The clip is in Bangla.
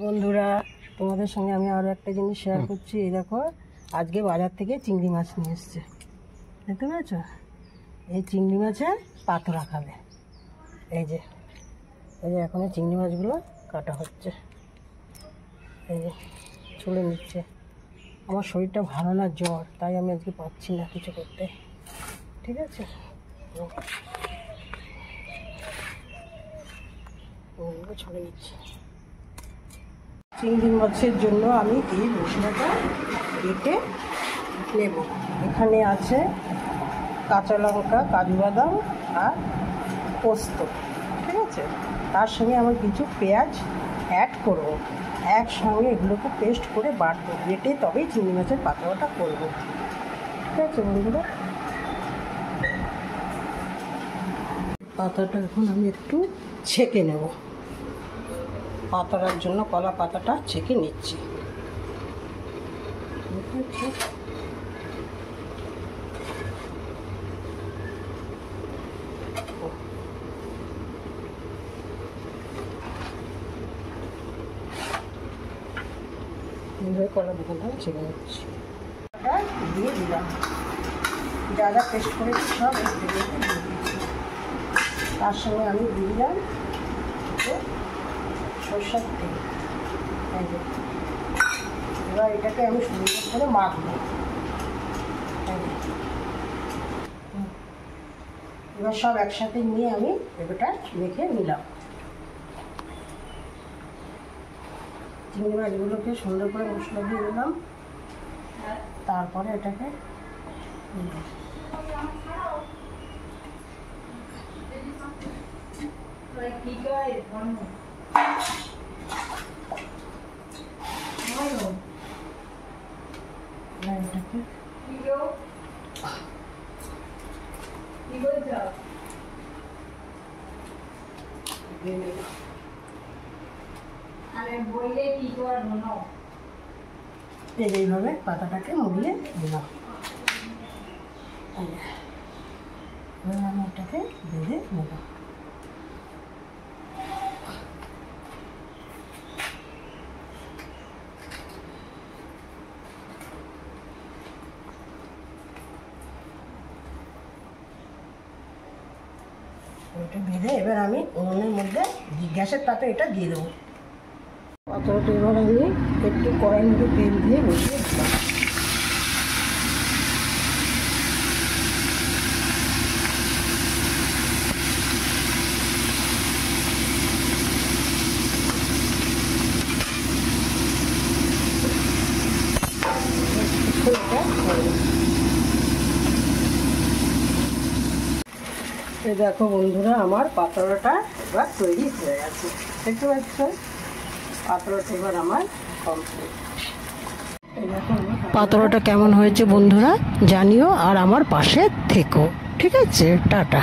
বন্ধুরা, তোমাদের সঙ্গে আমি আরও একটা জিনিস শেয়ার করছি। এই দেখো, আজকে বাজার থেকে চিংড়ি মাছ নিয়ে এসছে, দেখতে পেয়েছ? এই চিংড়ি মাছের পাতোড়া খাবে। এই যে এখন এই চিংড়ি মাছগুলো কাটা হচ্ছে, এই যে ছুলে নিচ্ছে। আমার শরীরটা ভালো না, জ্বর, তাই আমি আজকে পাচ্ছি না কিছু করতে, ঠিক আছে? ছুলে নিচ্ছি। চিংড়ি মাছের জন্য আমি এই মশলাটা বেটে নেব। এখানে আছে কাঁচা লঙ্কা, কাজু বাদাম আর পোস্ত, ঠিক আছে? তার সঙ্গে আমার কিছু পেঁয়াজ অ্যাড করব, একসঙ্গে এগুলোকে পেস্ট করে বাটবো, বেটে তবেই চিংড়ি মাছের পাতোড়াটা করবো, ঠিক আছে বন্ধুরা? পাতাটা এখন আমি একটু ছেঁকে নেব। পাতাটার জন্য কলা পাতাটা ছেঁকে নিচ্ছি। কলা পাতাটা ছেঁকে নিচ্ছি, দিয়ে দিলাম। যা যা পেস্ট করেছি সব তার সঙ্গে আমি দিয়ে দিলাম সরষের তেল। এবার এটাকে আমি সুন্দর করে মাখবো। এবার সব একসাথে নিয়ে আমি এটা মেখে নিলাম। চিংড়ি মাছগুলোকে সুন্দর করে মশলা দিয়ে দিলাম, তারপরে এটাকে এইভাবে পাতাটাকে মুড়িয়ে দিলাম। এবার আমি এটাকে বেঁধে নেব। এটা বেঁধে এবার আমি উনুনের মধ্যে গ্যাসের তাপে এটা দিয়ে দেবো। পাতোড়াটা এবার আমি একটু কড়াইয়ের মধ্যে তেল দিয়ে বসিয়ে দিলাম। এই দেখো বন্ধুরা, আমার পাতোড়াটা এবার তৈরি হয়ে গেছে, দেখতে পাচ্ছ? পাতোড়াটা এবার আমার কমপ্লিট। পাতোড়াটা কেমন হয়েছে বন্ধুরা জানিও, আর আমার পাশে থেকো, ঠিক আছে? টাটা।